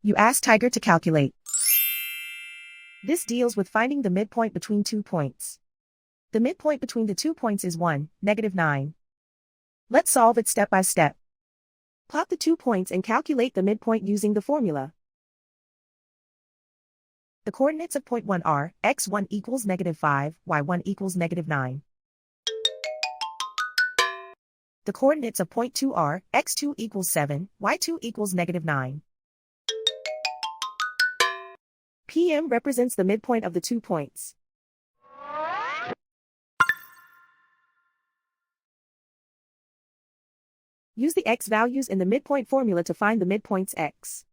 You ask Tiger to calculate. This deals with finding the midpoint between 2 points. The midpoint between the 2 points is 1, -9. Let's solve it step by step. Plot the 2 points and calculate the midpoint using the formula. The coordinates of point 1 are x1 equals -5, y1 equals -9. The coordinates of point 2 are x2 equals 7, y2 equals -9. PM represents the midpoint of the 2 points. Use the x values in the midpoint formula to find the midpoints x.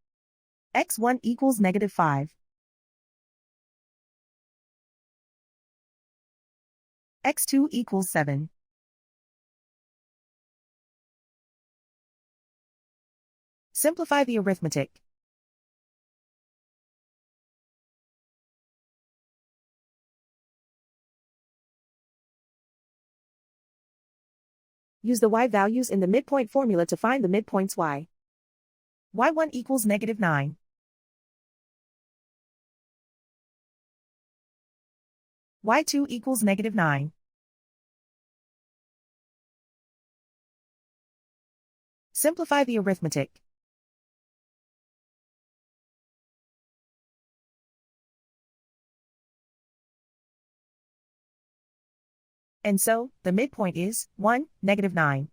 x1 equals -5. x2 equals 7. Simplify the arithmetic. Use the y values in the midpoint formula to find the midpoints y. y1 equals -9. y2 equals -9. Simplify the arithmetic. And so, the midpoint is 1, -9.